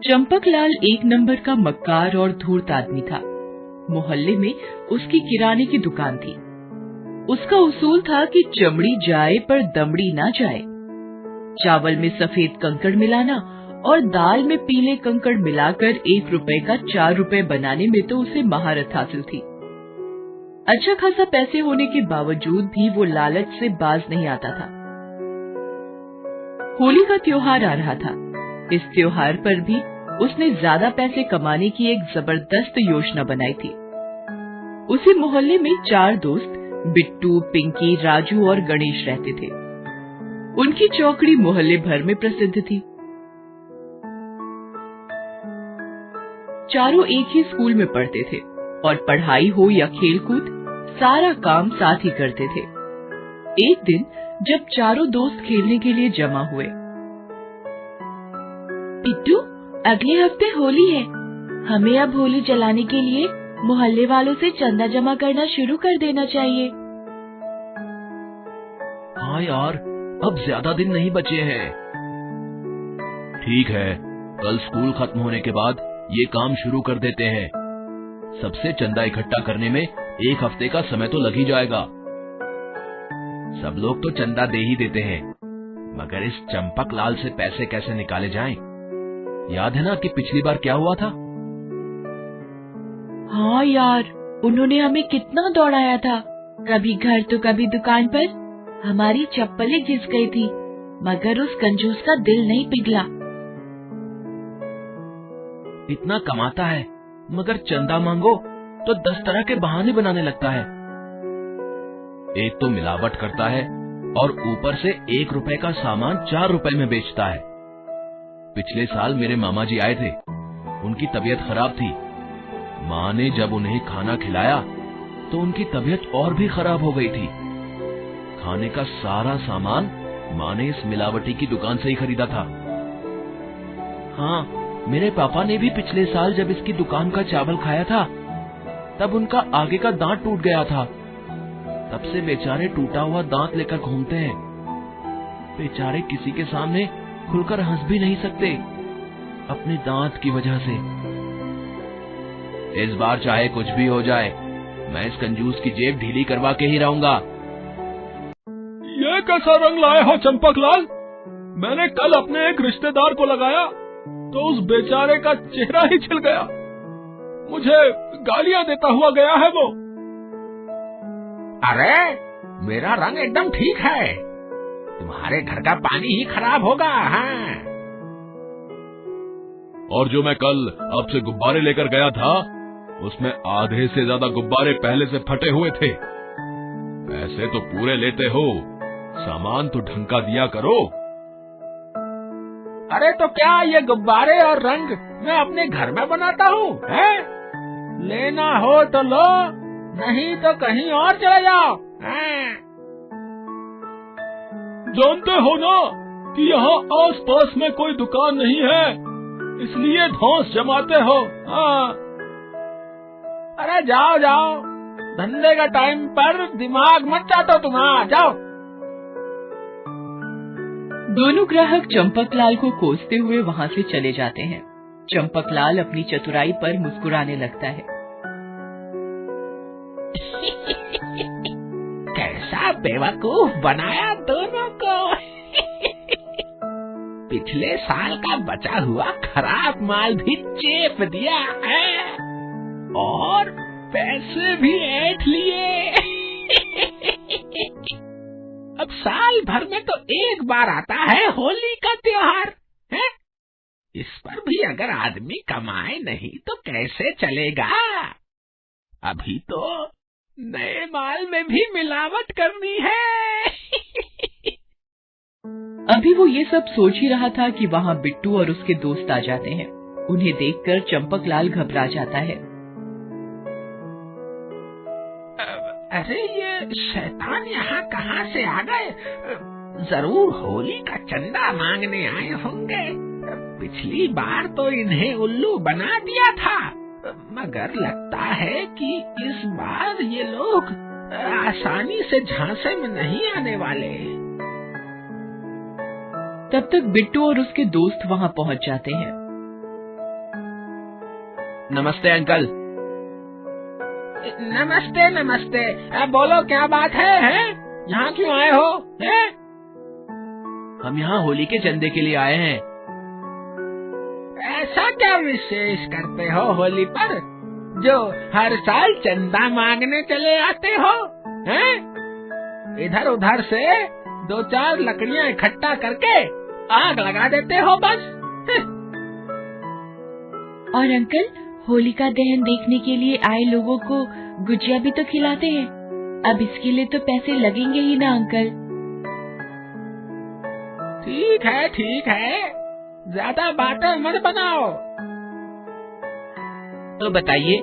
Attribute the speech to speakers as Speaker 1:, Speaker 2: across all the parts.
Speaker 1: चंपकलाल एक नंबर का मक्कार और धूर्त आदमी था। मोहल्ले में उसकी किराने की दुकान थी। उसका उसूल था कि चमड़ी जाए पर दमड़ी ना जाए। चावल में सफेद कंकड़ मिलाना और दाल में पीले कंकड़ मिलाकर 1 रुपए का 4 रुपए बनाने में तो उसे महारत हासिल थी। अच्छा खासा पैसे होने के बावजूद भी वो लालच से बाज नहीं आता था। होली का त्योहार आ रहा था। इस त्योहार पर भी उसने ज्यादा पैसे कमाने की एक जबरदस्त योजना बनाई थी। उसी मोहल्ले में 4 दोस्त बिट्टू, पिंकी, राजू और गणेश रहते थे। उनकी चौकड़ी मोहल्ले भर में प्रसिद्ध थी। चारों एक ही स्कूल में पढ़ते थे और पढ़ाई हो या खेलकूद सारा काम साथ ही करते थे। एक दिन जब चारों दोस्त खेलने के लिए जमा हुए,
Speaker 2: बिट्टू, अगले हफ्ते होली है, हमें अब होली जलाने के लिए मोहल्ले वालों से चंदा जमा करना शुरू कर देना चाहिए।
Speaker 3: हाँ यार, अब ज्यादा दिन नहीं बचे हैं। ठीक है, कल स्कूल खत्म होने के बाद ये काम शुरू कर देते हैं। सबसे चंदा इकट्ठा करने में 1 हफ्ते का समय तो लग ही जाएगा। सब लोग तो चंदा दे ही देते हैं, मगर इस चंपकलाल से पैसे कैसे निकाले जाएं? याद है ना कि पिछली बार क्या हुआ था?
Speaker 2: हाँ यार, उन्होंने हमें कितना दौड़ाया था। कभी घर तो कभी दुकान पर। हमारी चप्पलें घिस गई थी, मगर उस कंजूस का दिल नहीं पिघला।
Speaker 3: इतना कमाता है, मगर चंदा मांगो तो 10 तरह के बहाने बनाने लगता है। एक तो मिलावट करता है और ऊपर से 1 रुपए का सामान 4 रुपए में बेचता है। पिछले साल मेरे मामा जी आए थे, उनकी तबीयत खराब थी। माँ ने जब उन्हें खाना खिलाया तो उनकी तबीयत और भी खराब हो गई थी। खाने का सारा सामान माँ ने इस मिलावटी की दुकान से ही खरीदा था। हाँ, मेरे पापा ने भी पिछले साल जब इसकी दुकान का चावल खाया था, तब उनका आगे का दांत टूट गया था। तब से बेचारे टूटा हुआ दांत लेकर घूमते हैं। बेचारे किसी के सामने खुलकर हंस भी नहीं सकते, अपने दांत की वजह से। इस बार चाहे कुछ भी हो जाए, मैं इस कंजूस की जेब ढीली करवा के ही रहूंगा।
Speaker 4: ये कैसा रंग लाए हो चंपकलाल? मैंने कल अपने एक रिश्तेदार को लगाया तो उस बेचारे का चेहरा ही छिल गया। मुझे गालियां देता हुआ गया है वो।
Speaker 5: अरे, मेरा रंग एकदम ठीक है, तुम्हारे घर का पानी ही खराब होगा। हाँ।
Speaker 4: और जो मैं कल आपसे गुब्बारे लेकर गया था, उसमें आधे से ज्यादा गुब्बारे पहले से फटे हुए थे। पैसे तो पूरे लेते हो, सामान तो ढंग का दिया करो।
Speaker 5: अरे तो क्या ये गुब्बारे और रंग मैं अपने घर में बनाता हूँ? लेना हो तो लो, नहीं तो कहीं और चले जाओ।
Speaker 4: जानते हो ना कि यहाँ आस पास में कोई दुकान नहीं है, इसलिए धौंस जमाते हो। हाँ।
Speaker 5: अरे जाओ जाओ, धंधे का टाइम पर दिमाग मत चाटो तुम। जाओ।
Speaker 1: दोनों ग्राहक चंपकलाल को कोसते हुए वहाँ से चले जाते हैं। चंपकलाल अपनी चतुराई पर मुस्कुराने लगता है।
Speaker 5: कैसा बेवकूफ बनाया दोनों को। पिछले साल का बचा हुआ खराब माल भी चेप दिया है और पैसे भी ऐंठ लिए। अब साल भर में तो एक बार आता है होली का त्योहार है? इस पर भी अगर आदमी कमाए नहीं तो कैसे चलेगा? अभी तो नए माल में भी मिलावट करनी है।
Speaker 1: अभी वो ये सब सोच ही रहा था कि वहाँ बिट्टू और उसके दोस्त आ जाते हैं। उन्हें देखकर चंपकलाल घबरा जाता है।
Speaker 5: अरे ये शैतान यहाँ कहाँ से आ गए? जरूर होली का चंदा मांगने आए होंगे। पिछली बार तो इन्हें उल्लू बना दिया था, मगर लगता है कि इस बार ये लोग आसानी से झांसे में नहीं आने वाले।
Speaker 1: तब तक बिट्टू और उसके दोस्त वहाँ पहुँच जाते हैं।
Speaker 3: नमस्ते अंकल।
Speaker 5: नमस्ते नमस्ते। बोलो क्या बात है? यहाँ क्यों आए हो? हैं?
Speaker 3: हम यहाँ होली के चंदे के लिए आए हैं।
Speaker 5: ऐसा क्या विशेष करते हो होली पर जो हर साल चंदा मांगने चले आते हो? हैं? इधर उधर से 2-4 लकड़ियाँ इकट्ठा करके आग लगा देते हो बस।
Speaker 2: और अंकल, होलिका दहन देखने के लिए आए लोगों को गुजिया भी तो खिलाते हैं। अब इसके लिए तो पैसे लगेंगे ही ना अंकल।
Speaker 5: ठीक है, ज्यादा बातें मत बनाओ।
Speaker 3: तो बताइए,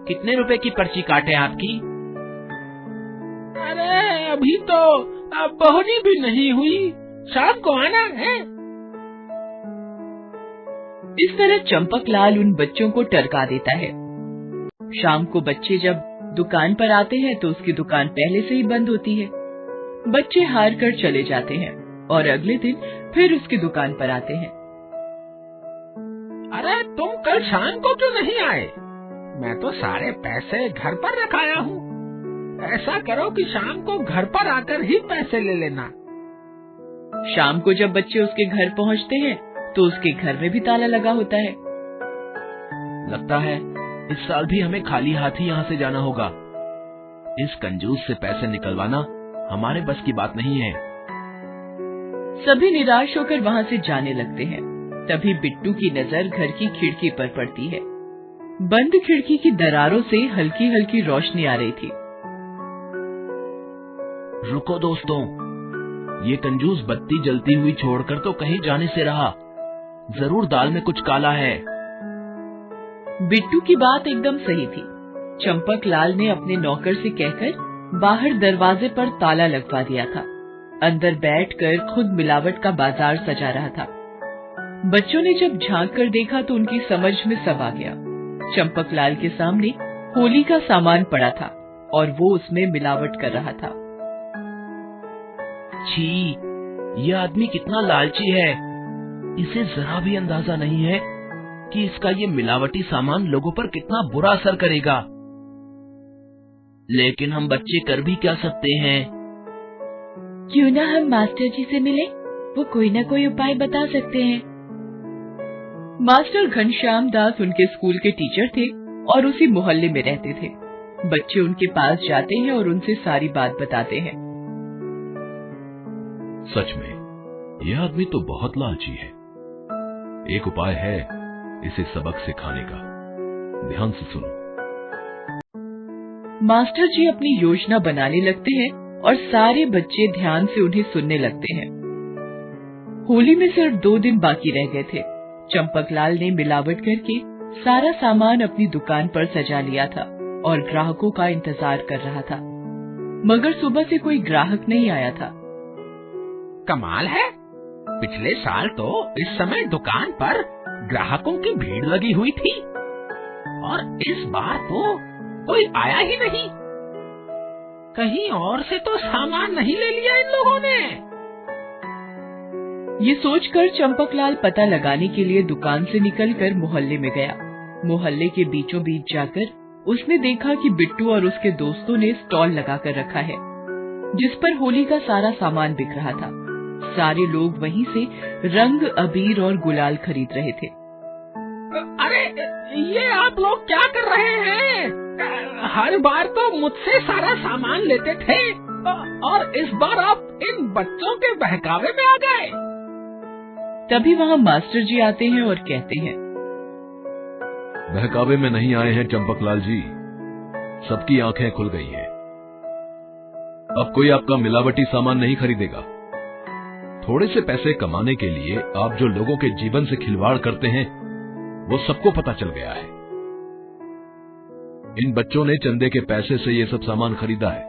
Speaker 3: कितने रुपए की पर्ची काटे आपकी?
Speaker 5: अरे अभी तो बहुनी भी नहीं हुई, शाम को आना है।
Speaker 1: इस तरह चंपकलाल उन बच्चों को टरका देता है। शाम को बच्चे जब दुकान पर आते हैं तो उसकी दुकान पहले से ही बंद होती है। बच्चे हार कर चले जाते हैं और अगले दिन फिर उसकी दुकान पर आते हैं।
Speaker 5: अरे तुम कल शाम को क्यों नहीं आए? मैं तो सारे पैसे घर पर रखाया हूँ। ऐसा करो कि शाम को घर पर आकर ही पैसे ले लेना।
Speaker 1: शाम को जब बच्चे उसके घर पहुँचते हैं तो उसके घर में भी ताला लगा होता है।
Speaker 3: लगता है इस साल भी हमें खाली हाथ ही यहाँ से जाना होगा। इस कंजूस से पैसे निकलवाना हमारे बस की बात नहीं है।
Speaker 1: सभी निराश होकर वहाँ से जाने लगते हैं। तभी बिट्टू की नजर घर की खिड़की पर पड़ती है। बंद खिड़की की दरारों से हल्की हल्की रोशनी आ रही थी।
Speaker 3: रुको दोस्तों, ये कंजूस बत्ती जलती हुई छोड़कर तो कहीं जाने से रहा। जरूर दाल में कुछ काला है।
Speaker 1: बिट्टू की बात एकदम सही थी। चंपकलाल ने अपने नौकर से कहकर बाहर दरवाजे पर ताला लगवा दिया था। अंदर बैठकर खुद मिलावट का बाजार सजा रहा था। बच्चों ने जब झांक कर देखा तो उनकी समझ में सब आ गया। चंपकलाल के सामने होली का सामान पड़ा था और वो उसमें मिलावट कर रहा था।
Speaker 3: छी, ये आदमी कितना लालची है। इसे जरा भी अंदाजा नहीं है कि इसका ये मिलावटी सामान लोगों पर कितना बुरा असर करेगा। लेकिन हम बच्चे कर भी क्या सकते हैं?
Speaker 2: क्यों ना हम मास्टर जी से मिले, वो कोई ना कोई उपाय बता सकते हैं।
Speaker 1: मास्टर घनश्याम दास उनके स्कूल के टीचर थे और उसी मोहल्ले में रहते थे। बच्चे उनके पास जाते हैं और उनसे सारी बात बताते हैं।
Speaker 4: सच में यह आदमी तो बहुत लालची है। एक उपाय है इसे सबक सिखाने का। ध्यान से सुनो।
Speaker 1: मास्टर जी अपनी योजना बनाने लगते हैं और सारे बच्चे ध्यान से उन्हें सुनने लगते हैं। होली में सिर्फ 2 दिन बाकी रह गए थे। चंपकलाल ने मिलावट करके सारा सामान अपनी दुकान पर सजा लिया था और ग्राहकों का इंतजार कर रहा था, मगर सुबह से कोई ग्राहक नहीं आया था।
Speaker 5: कमाल है, पिछले साल तो इस समय दुकान पर ग्राहकों की भीड़ लगी हुई थी और इस बार तो कोई आया ही नहीं। कहीं और से तो सामान नहीं ले लिया इन लोगों ने।
Speaker 1: ये सोचकर चंपकलाल पता लगाने के लिए दुकान से निकलकर मोहल्ले में गया। मोहल्ले के बीचों बीच जाकर उसने देखा कि बिट्टू और उसके दोस्तों ने स्टॉल लगाकर रखा है, जिस पर होली का सारा सामान बिक रहा था। सारे लोग वहीं से रंग, अबीर और गुलाल खरीद रहे थे।
Speaker 5: अरे ये आप लोग क्या कर रहे हैं? हर बार तो मुझसे सारा सामान लेते थे और इस बार आप इन बच्चों के बहकावे में आ गए।
Speaker 1: तभी वहाँ मास्टर जी आते हैं और कहते हैं,
Speaker 4: बहकावे में नहीं आए हैं चंपकलाल जी, सबकी आंखें खुल गई हैं। अब कोई आपका मिलावटी सामान नहीं खरीदेगा। थोड़े से पैसे कमाने के लिए आप जो लोगों के जीवन से खिलवाड़ करते हैं वो सबको पता चल गया है। इन बच्चों ने चंदे के पैसे से ये सब सामान खरीदा है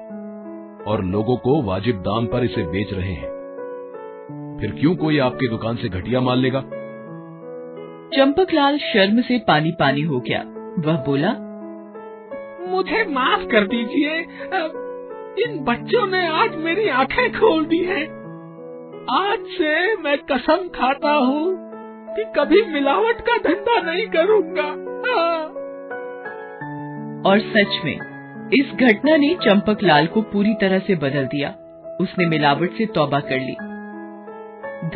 Speaker 4: और लोगों को वाजिब दाम पर इसे बेच रहे हैं। फिर क्यों कोई आपकी दुकान से घटिया माल लेगा?
Speaker 1: चंपकलाल शर्म से पानी पानी हो गया। वह बोला,
Speaker 5: मुझे माफ कर दीजिए, इन बच्चों ने आज मेरी आंखें खोल दी हैं। आज से मैं कसम खाता हूँ कि कभी मिलावट का धंधा नहीं करूँगा।
Speaker 1: और सच में इस घटना ने चंपकलाल को पूरी तरह से बदल दिया। उसने मिलावट से तौबा कर ली।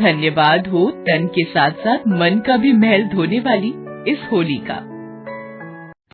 Speaker 1: धन्यवाद हो तन के साथ साथ मन का भी महल धोने वाली इस होली का।